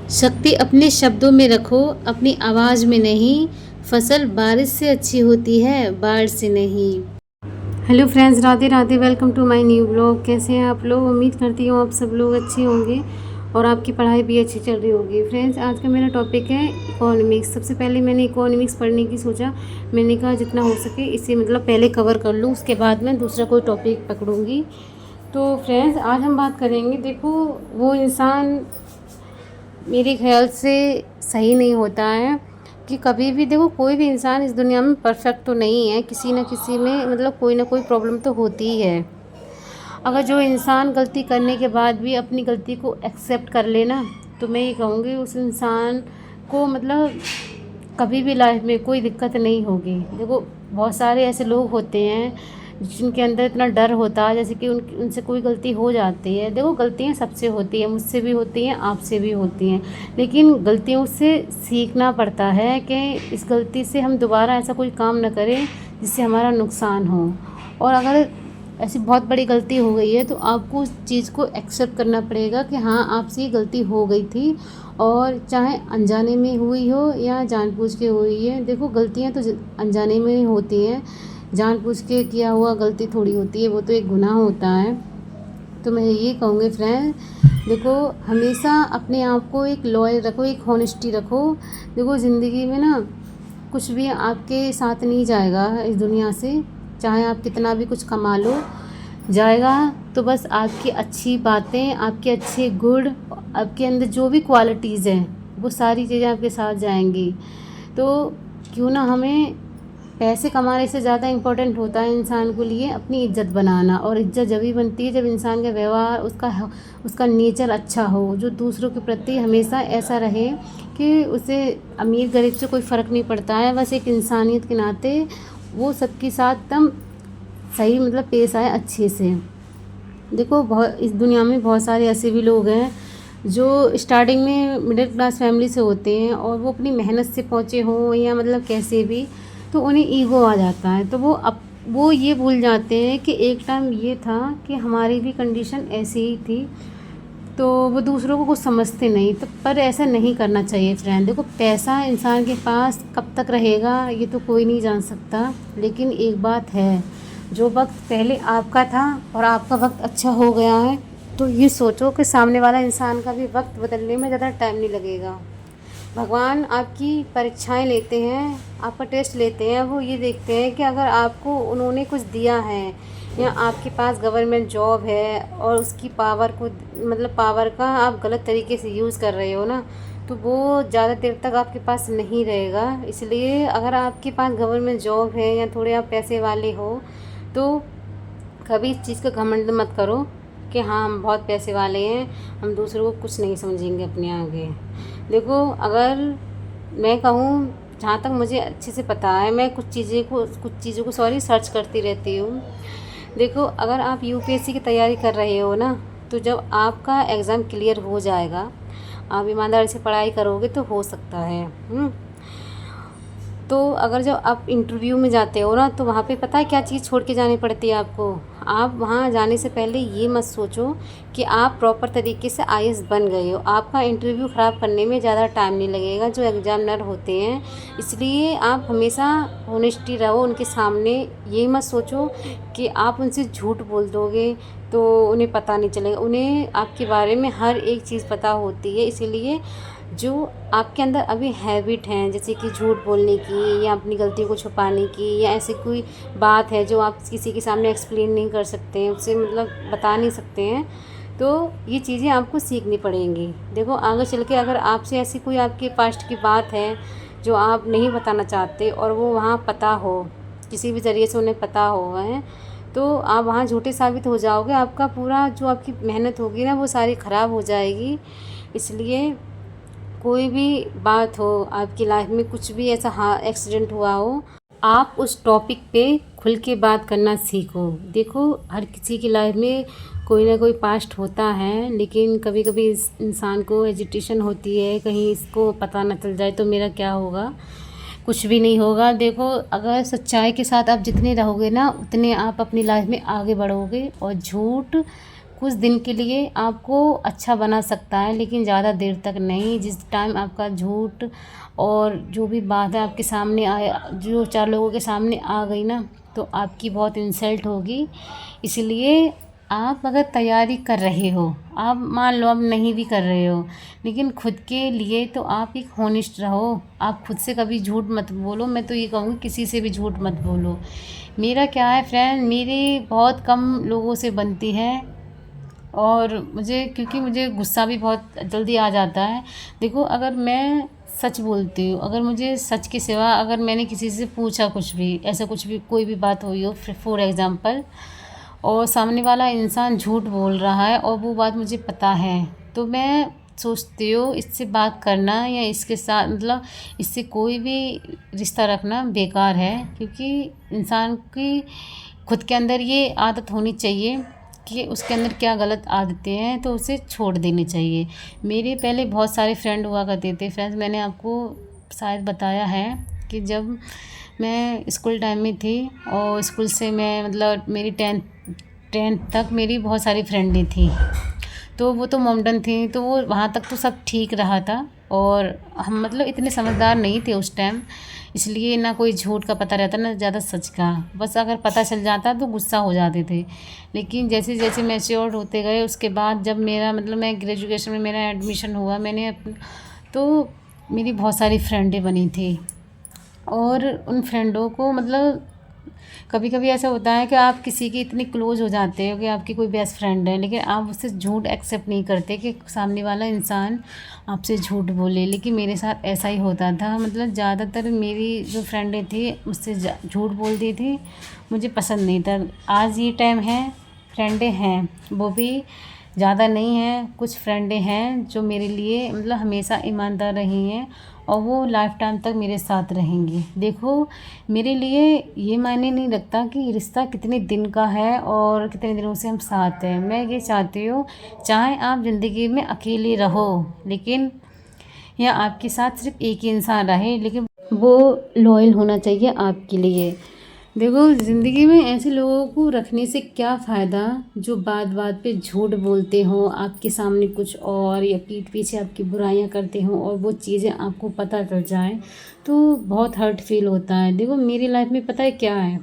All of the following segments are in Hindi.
शक्ति अपने शब्दों में रखो, अपनी आवाज़ में नहीं। फसल बारिश से अच्छी होती है, बाढ़ से नहीं। Hello friends, Radhe Radhe. Welcome to my new blog. कैसे हैं आप लोग? उम्मीद करती हूँ आप सब लोग अच्छे होंगे और आपकी पढ़ाई भी अच्छी चल रही होगी। फ्रेंड्स, आज का मेरा टॉपिक है इकोनॉमिक्स। सबसे पहले मैंने इकोनॉमिक्स पढ़ने की सोचा। मैंने कहा जितना हो सके इसे पहले कवर कर लूँ, उसके बाद मैं दूसरा कोई टॉपिक पकड़ूँगी। तो फ्रेंड्स, आज हम बात करेंगे, देखो वो इंसान मेरे ख्याल से सही नहीं होता है कि कभी भी, देखो कोई भी इंसान इस दुनिया में परफेक्ट तो नहीं है, किसी न किसी में कोई ना कोई प्रॉब्लम तो होती ही है। अगर जो इंसान गलती करने के बाद भी अपनी गलती को एक्सेप्ट कर लेना, तो मैं ये कहूँगी उस इंसान को कभी भी लाइफ में कोई दिक्कत नहीं होगी। देखो बहुत सारे ऐसे लोग होते हैं जिनके अंदर इतना डर होता है, जैसे कि उनसे कोई गलती हो जाती है। देखो गलतियाँ सबसे होती हैं, मुझसे भी होती हैं, आपसे भी होती हैं, लेकिन गलतियों से सीखना पड़ता है कि इस गलती से हम दोबारा ऐसा कोई काम न करें जिससे हमारा नुकसान हो। और अगर ऐसी बहुत बड़ी गलती हो गई है तो आपको उस चीज़ को एक्सेप्ट करना पड़ेगा कि हाँ, आपसे ये गलती हो गई थी, और चाहे अनजाने में हुई हो या जानबूझ के हुई है। देखो गलतियाँ तो अनजाने में ही होती हैं, जानबूझ के किया हुआ गलती थोड़ी होती है, वो तो एक गुनाह होता है। तो मैं ये कहूँगी फ्रेंड, देखो हमेशा अपने आप को एक लॉयल रखो, एक हॉनेस्टी रखो। देखो ज़िंदगी में कुछ भी आपके साथ नहीं जाएगा इस दुनिया से, चाहे आप कितना भी कुछ कमा लो, जाएगा तो बस आपकी अच्छी बातें, आपके अच्छे गुण, आपके अंदर जो भी क्वालिटीज़ हैं वो सारी चीज़ें आपके साथ जाएंगी। तो क्यों ना हमें पैसे कमाने से ज़्यादा इम्पोर्टेंट होता है इंसान को लिए अपनी इज्जत बनाना। और इज्जत जब भी बनती है जब इंसान का व्यवहार, उसका नेचर अच्छा हो, जो दूसरों के प्रति हमेशा ऐसा रहे कि उसे अमीर गरीब से कोई फ़र्क नहीं पड़ता है, बस एक इंसानियत के नाते वो सबके साथ एकदम सही पेश आए अच्छे से। देखो बहुत इस दुनिया में बहुत सारे ऐसे भी लोग हैं जो स्टार्टिंग में मिडिल क्लास फैमिली से होते हैं और वो अपनी मेहनत से पहुँचे हों या कैसे भी, तो उन्हें ईगो आ जाता है। तो वो ये भूल जाते हैं कि एक टाइम ये था कि हमारी भी कंडीशन ऐसी ही थी, तो वो दूसरों को कुछ समझते नहीं। तो पर ऐसा नहीं करना चाहिए फ्रेंड। देखो पैसा इंसान के पास कब तक रहेगा ये तो कोई नहीं जान सकता, लेकिन एक बात है, जो वक्त पहले आपका था और आपका वक्त अच्छा हो गया है, तो ये सोचो कि सामने वाला इंसान का भी वक्त बदलने में ज़्यादा टाइम नहीं लगेगा। भगवान आपकी परीक्षाएं लेते हैं, आपका टेस्ट लेते हैं, वो ये देखते हैं कि अगर आपको उन्होंने कुछ दिया है या आपके पास गवर्नमेंट जॉब है और उसकी पावर को पावर का आप गलत तरीके से यूज़ कर रहे हो ना, तो वो ज़्यादा देर तक आपके पास नहीं रहेगा। इसलिए अगर आपके पास गवर्नमेंट जॉब है या थोड़े आप पैसे वाले हो, तो कभी इस चीज़ का घमंड मत करो कि हाँ हम बहुत पैसे वाले हैं, हम दूसरों को कुछ नहीं समझेंगे अपने आगे। देखो अगर मैं कहूँ, जहाँ तक मुझे अच्छे से पता है, मैं कुछ चीज़ों को सर्च करती रहती हूँ। देखो अगर आप यूपीएससी की तैयारी कर रहे हो ना, तो जब आपका एग्ज़ाम क्लियर हो जाएगा, आप ईमानदारी से पढ़ाई करोगे तो हो सकता है। तो अगर जब आप इंटरव्यू में जाते हो ना, तो वहाँ पे पता है क्या चीज़ छोड़ के जानी पड़ती है आपको? आप वहाँ जाने से पहले ये मत सोचो कि आप प्रॉपर तरीके से आईएएस बन गए हो। आपका इंटरव्यू ख़राब करने में ज़्यादा टाइम नहीं लगेगा जो एग्जामिनर होते हैं। इसलिए आप हमेशा ऑनेस्टी रहो उनके सामने। ये मत सोचो कि आप उनसे झूठ बोल दोगे तो उन्हें पता नहीं चलेगा। उन्हें आपके बारे में हर एक चीज़ पता होती है। इसीलिए जो आपके अंदर अभी हैबिट हैं, जैसे कि झूठ बोलने की या अपनी गलतियों को छुपाने की, या ऐसी कोई बात है जो आप किसी के सामने एक्सप्लेन नहीं कर सकते हैं, उससे बता नहीं सकते हैं, तो ये चीज़ें आपको सीखनी पड़ेंगी। देखो आगे चल के अगर आपसे ऐसी कोई आपके पास्ट की बात है जो आप नहीं बताना चाहते और वो वहाँ पता हो, किसी भी ज़रिए से उन्हें पता हो है, तो आप वहाँ झूठे साबित हो जाओगे। आपका पूरा जो आपकी मेहनत होगी ना, वो सारी ख़राब हो जाएगी। इसलिए कोई भी बात हो आपकी लाइफ में, कुछ भी ऐसा एक्सीडेंट हुआ हो, आप उस टॉपिक पे खुल के बात करना सीखो। देखो हर किसी की लाइफ में कोई ना कोई पास्ट होता है, लेकिन कभी कभी इस इंसान को एजिटेशन होती है, कहीं इसको पता न चल जाए तो मेरा क्या होगा। कुछ भी नहीं होगा। देखो अगर सच्चाई के साथ आप जितने रहोगे ना, उतने आप अपनी लाइफ में आगे बढ़ोगे। और झूठ कुछ दिन के लिए आपको अच्छा बना सकता है, लेकिन ज़्यादा देर तक नहीं। जिस टाइम आपका झूठ और जो भी बात है आपके सामने आए, जो 4 लोगों के सामने आ गई ना, तो आपकी बहुत इंसल्ट होगी। इसलिए आप अगर तैयारी कर रहे हो, आप मान लो आप नहीं भी कर रहे हो, लेकिन खुद के लिए तो आप एक होनेस्ट रहो। आप खुद से कभी झूठ मत बोलो। मैं तो ये कहूँगी किसी से भी झूठ मत बोलो। मेरा क्या है फ्रेंड, मेरी बहुत कम लोगों से बनती है, और क्योंकि मुझे गुस्सा भी बहुत जल्दी आ जाता है। देखो, अगर मैं सच बोलती हूँ, अगर मुझे सच के सिवा अगर मैंने किसी से पूछा कुछ भी, ऐसा कुछ भी कोई भी बात हुई हो फॉर एग्ज़ाम्पल, और सामने वाला इंसान झूठ बोल रहा है और वो बात मुझे पता है, तो मैं सोचती हूँ इससे बात करना या इसके साथ मतलब इससे कोई भी रिश्ता रखना बेकार है। क्योंकि इंसान की खुद के अंदर ये आदत होनी चाहिए कि उसके अंदर क्या गलत आदतें हैं तो उसे छोड़ देनी चाहिए। मेरे पहले बहुत सारे फ्रेंड हुआ करते थे। फ्रेंड्स, मैंने आपको शायद बताया है कि जब मैं स्कूल टाइम में थी और स्कूल से मैं मतलब मेरी टेंथ तक मेरी बहुत सारी फ्रेंडें थी। तो वो तो मॉडर्न थी, तो वो वहाँ तक तो सब ठीक रहा था, और हम मतलब इतने समझदार नहीं थे उस टाइम, इसलिए ना कोई झूठ का पता रहता ना ज़्यादा सच का। बस अगर पता चल जाता तो गुस्सा हो जाते थे। लेकिन जैसे जैसे मैच्योर होते गए, उसके बाद जब मेरा मतलब मैं ग्रेजुएशन में मेरा एडमिशन हुआ, तो मेरी बहुत सारी फ्रेंडें बनी थी। और उन फ्रेंडों को मतलब कभी कभी ऐसा होता है कि आप किसी के इतने क्लोज हो जाते हो कि आपकी कोई बेस्ट फ्रेंड है, लेकिन आप उससे झूठ एक्सेप्ट नहीं करते कि सामने वाला इंसान आपसे झूठ बोले। लेकिन मेरे साथ ऐसा ही होता था। मतलब ज़्यादातर मेरी जो फ्रेंडें थी मुझसे झूठ बोलती थी, मुझे पसंद नहीं था। आज ये टाइम है, फ्रेंडें हैं, वो भी ज़्यादा नहीं हैं, कुछ फ्रेंडें हैं जो मेरे लिए मतलब हमेशा ईमानदार रही हैं, और वो लाइफ टाइम तक मेरे साथ रहेंगी। देखो, मेरे लिए ये मायने नहीं रखता कि रिश्ता कितने दिन का है और कितने दिनों से हम साथ हैं। मैं ये चाहती हूँ, चाहे आप ज़िंदगी में अकेले रहो, लेकिन या आपके साथ सिर्फ एक ही इंसान रहे, लेकिन वो लॉयल होना चाहिए आपके लिए। देखो, ज़िंदगी में ऐसे लोगों को रखने से क्या फ़ायदा जो बात बात पे झूठ बोलते हों आपके सामने कुछ और, या पीठ पीछे आपकी बुराइयां करते हों और वो चीज़ें आपको पता चल जाए तो बहुत हर्ट फील होता है। देखो, मेरी लाइफ में पता है क्या है,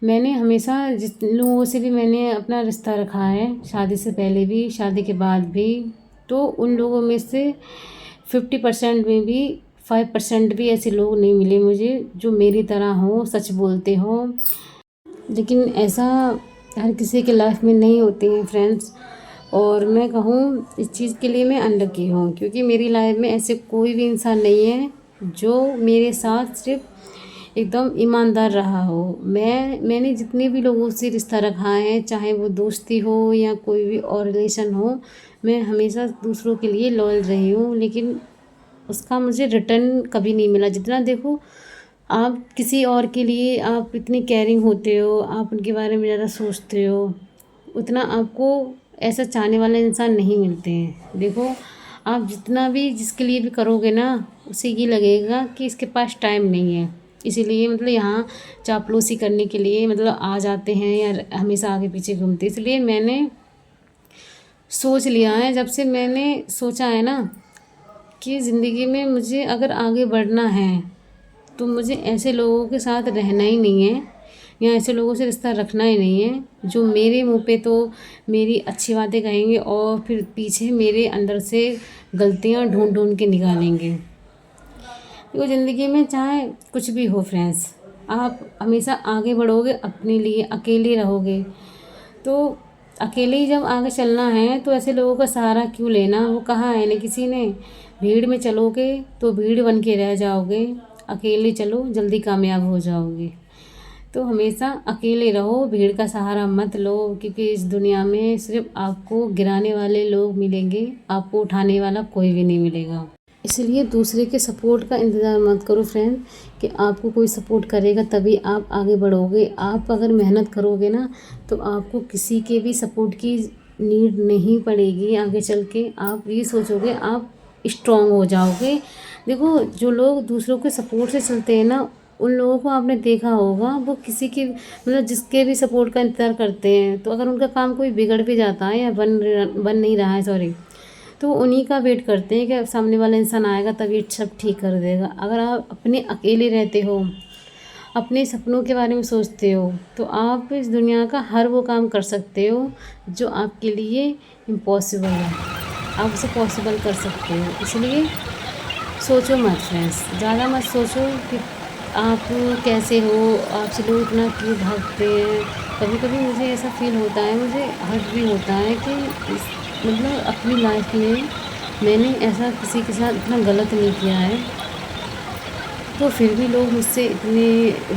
मैंने हमेशा जिन लोगों से भी मैंने अपना रिश्ता रखा है, शादी से पहले भी शादी के बाद भी, तो उन लोगों में से 50% में भी 5% भी ऐसे लोग नहीं मिले मुझे जो मेरी तरह हो, सच बोलते हो। लेकिन ऐसा हर किसी के लाइफ में नहीं होती है फ्रेंड्स, और मैं कहूँ इस चीज़ के लिए मैं अनलकी हूँ, क्योंकि मेरी लाइफ में ऐसे कोई भी इंसान नहीं है जो मेरे साथ सिर्फ एकदम ईमानदार रहा हो। मैंने जितने भी लोगों से रिश्ता रखा है, चाहे वो दोस्ती हो या कोई भी और रिलेशन हो, मैं हमेशा दूसरों के लिए लॉयल रही हूँ, लेकिन उसका मुझे रिटर्न कभी नहीं मिला। जितना देखो, आप किसी और के लिए आप इतनी केयरिंग होते हो, आप उनके बारे में ज़्यादा सोचते हो, उतना आपको ऐसा चाहने वाला इंसान नहीं मिलते हैं। देखो, आप जितना भी जिसके लिए भी करोगे ना, उसे ये लगेगा कि इसके पास टाइम नहीं है, इसीलिए मतलब यहाँ चापलूसी करने के लिए मतलब आ जाते हैं या हमेशा आगे पीछे घूमते। इसलिए मैंने सोच लिया है, जब से मैंने सोचा है ना कि ज़िंदगी में मुझे अगर आगे बढ़ना है तो मुझे ऐसे लोगों के साथ रहना ही नहीं है, या ऐसे लोगों से रिश्ता रखना ही नहीं है जो मेरे मुंह पे तो मेरी अच्छी बातें कहेंगे और फिर पीछे मेरे अंदर से गलतियां ढूंढ ढूंढ के निकालेंगे। देखो, ज़िंदगी में चाहे कुछ भी हो फ्रेंड्स, आप हमेशा आगे बढ़ोगे अपने लिए, अकेले रहोगे तो अकेले ही जब आगे चलना है तो ऐसे लोगों का सहारा क्यों लेना। वो कहा है ना किसी ने, भीड़ में चलोगे तो भीड़ बन के रह जाओगे, अकेले चलो जल्दी कामयाब हो जाओगे। तो हमेशा अकेले रहो, भीड़ का सहारा मत लो, क्योंकि इस दुनिया में सिर्फ आपको गिराने वाले लोग मिलेंगे, आपको उठाने वाला कोई भी नहीं मिलेगा। इसलिए दूसरे के सपोर्ट का इंतज़ार मत करो फ्रेंड, कि आपको कोई सपोर्ट करेगा तभी आप आगे बढ़ोगे। आप अगर मेहनत करोगे ना तो आपको किसी के भी सपोर्ट की नीड नहीं पड़ेगी। आगे चल के आप ये सोचोगे, आप स्ट्रॉन्ग हो जाओगे। देखो, जो लोग दूसरों के सपोर्ट से चलते हैं ना, उन लोगों को आपने देखा होगा, वो किसी की मतलब जिसके भी सपोर्ट का इंतज़ार करते हैं, तो अगर उनका काम कोई बिगड़ भी जाता है या बन नहीं रहा है, सॉरी, तो उन्हीं का वेट करते हैं कि सामने वाला इंसान आएगा तभी सब ठीक कर देगा। अगर आप अपने अकेले रहते हो, अपने सपनों के बारे में सोचते हो, तो आप इस दुनिया का हर वो काम कर सकते हो जो आपके लिए इम्पॉसिबल है, आप उसे पॉसिबल कर सकते हो। इसलिए सोचो मत फ्रेंड्स, ज़्यादा मत सोचो कि आप कैसे हो, आपसे लोग इतना क्यों भागते हैं। कभी कभी मुझे ऐसा फील होता है, मुझे हर्ट भी होता है कि मतलब अपनी लाइफ में मैंने ऐसा किसी के साथ इतना गलत नहीं किया है, तो फिर भी लोग मुझसे इतने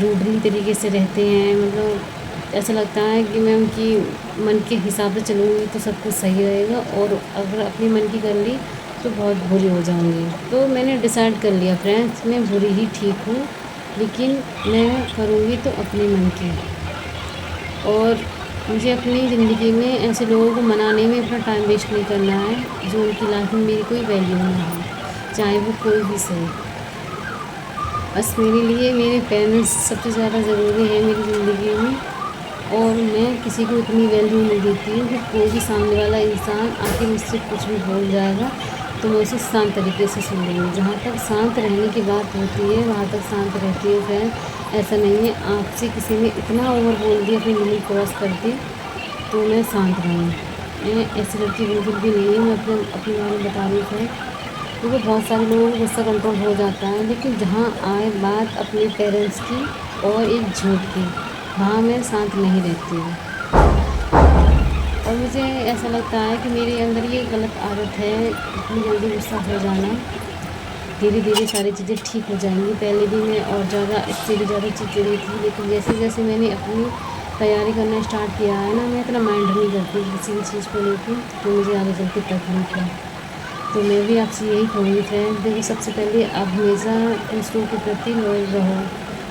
रूडली तरीके से रहते हैं। मतलब ऐसा लगता है कि मैं उनकी मन के हिसाब से चलूँगी तो सब कुछ सही रहेगा, और अगर अपनी मन की कर ली तो बहुत बुरी हो जाऊँगी। तो मैंने डिसाइड कर लिया फ्रेंड्स, मैं बुरी ही ठीक हूँ, लेकिन मैं करूँगी तो अपने मन की। और मुझे अपनी ज़िंदगी में ऐसे लोगों को मनाने में अपना टाइम वेस्ट नहीं करना है जो उनकी लाइफ में मेरी कोई वैल्यू ना हो, चाहे वो कोई भी सही। बस मेरे लिए मेरे पेरेंट्स सबसे ज़्यादा ज़रूरी है मेरी ज़िंदगी में, और मैं किसी को इतनी वैल्यू नहीं देती हूँ कि कोई भी सामने वाला इंसान आके मुझसे कुछ भी बोल जाएगा तो मैं उसे शांत तरीके से सुन लूँगी। जहाँ तक शांत रहने की बात होती है वहाँ तक शांत रहती है फ्रेंड। ऐसा नहीं है आपसे किसी ने इतना ओवर बोल दिया, अपनी लिमिट क्रॉस कर दी तो मैं शांत रहूँ। मैं ऐसी लड़की बिल्कुल भी नहीं हूँ। मैं अपने बारे में बता रही थी, क्योंकि बहुत सारे लोगों को गुस्सा कंट्रोल हो जाता है, लेकिन जहाँ आए बात अपने पेरेंट्स की और एक झूठ की, वहाँ मैं शांत नहीं रहती हूँ। और मुझे ऐसा लगता है कि मेरे अंदर ये गलत आदत है, इतनी जल्दी गुस्सा हो जाना। धीरे धीरे सारी चीज़ें ठीक हो जाएंगी। पहले भी मैं और ज़्यादा, इससे भी ज़्यादा चिड़चिड़ी थी, लेकिन जैसे जैसे मैंने अपनी तैयारी करना स्टार्ट किया है ना, मैं इतना माइंड नहीं करती किसी भी चीज़ को लेकर तो मुझे आगे चल के तकलीफ है। तो मैं भी आपसे यही कहूँगी फ्रेंड, देखो सबसे पहले आप हमेशा दूसरों के प्रति लॉयल रहो।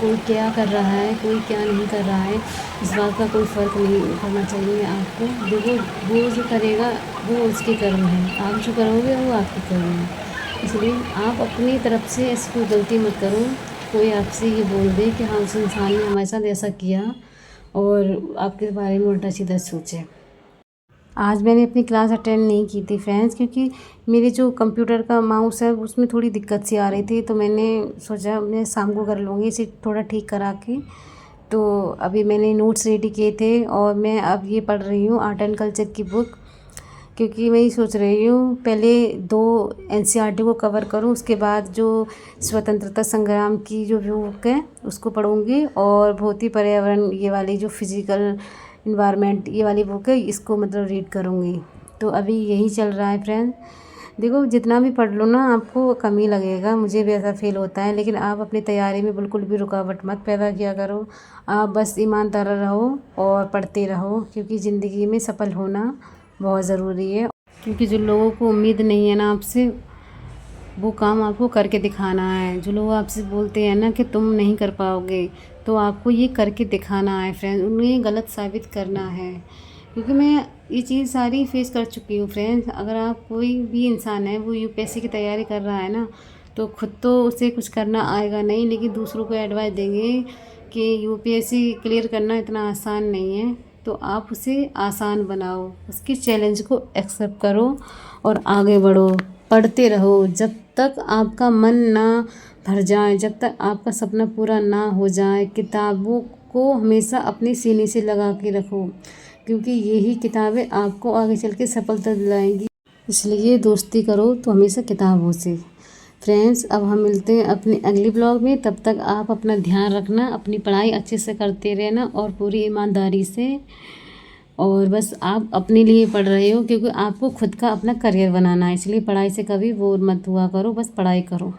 कोई क्या कर रहा है, कोई क्या नहीं कर रहा है, इस बात का कोई फ़र्क नहीं करना चाहिए आपको। देखो वो जो करेगा वो उसके कर्म हैं, आप जो करोगे वो आपके कर्म हैं। इसलिए आप अपनी तरफ से ऐसी कोई गलती मत करो, कोई आपसे ये बोल दे कि हाँ उस इंसान ने हमारे साथ ऐसा किया और आपके बारे में उल्टा सीधा सोचे। आज मैंने अपनी क्लास अटेंड नहीं की थी फ्रेंड्स, क्योंकि मेरे जो कंप्यूटर का माउस है उसमें थोड़ी दिक्कत सी आ रही थी, तो मैंने सोचा मैं शाम को कर लूँगी इसे थोड़ा ठीक करा के। तो अभी मैंने नोट्स रेडी किए थे और मैं अब ये पढ़ रही हूँ आर्ट एंड कल्चर की बुक, क्योंकि मैं ये सोच रही हूँ पहले 2 एनसीईआरटी को कवर करूँ, उसके बाद जो स्वतंत्रता संग्राम की जो बुक है उसको पढ़ूँगी, और भौतिक पर्यावरण ये वाली जो फिज़िकल इन्वायरमेंट ये वाली बुक है इसको मतलब रीड करूँगी। तो अभी यही चल रहा है फ्रेंड। देखो जितना भी पढ़ लो ना आपको कम ही लगेगा, मुझे भी ऐसा फील होता है, लेकिन आप अपनी तैयारी में बिल्कुल भी रुकावट मत पैदा किया करो। आप बस ईमानदार रहो और पढ़ते रहो, क्योंकि ज़िंदगी में सफल होना बहुत ज़रूरी है। क्योंकि जो लोगों को उम्मीद नहीं है ना आपसे, वो काम आपको करके दिखाना है। जो लोग आपसे बोलते हैं ना कि तुम नहीं कर पाओगे, तो आपको ये करके दिखाना है फ्रेंड्स, उन्हें गलत साबित करना है। क्योंकि मैं ये चीज़ सारी फेस कर चुकी हूँ फ्रेंड्स। अगर आप कोई भी इंसान है वो यूपीएससी की तैयारी कर रहा है ना, तो खुद तो उसे कुछ करना आएगा नहीं, लेकिन दूसरों को एडवाइस देंगे कि यूपीएससी क्लियर करना इतना आसान नहीं है, तो आप उसे आसान बनाओ, उसके चैलेंज को एक्सेप्ट करो और आगे बढ़ो। पढ़ते रहो जब तक आपका मन ना भर जाए, जब तक आपका सपना पूरा ना हो जाए। किताबों को हमेशा अपने सीने से लगा के रखो, क्योंकि यही किताबें आपको आगे चल के सफलता दिलाएंगी। इसलिए दोस्ती करो तो हमेशा किताबों से। फ्रेंड्स अब हम मिलते हैं अपने अगले ब्लॉग में, तब तक आप अपना ध्यान रखना, अपनी पढ़ाई अच्छे से करते रहना और पूरी ईमानदारी से। और बस आप अपने लिए पढ़ रहे हो क्योंकि आपको खुद का अपना करियर बनाना है, इसलिए पढ़ाई से कभी बोर मत हुआ करो, बस पढ़ाई करो।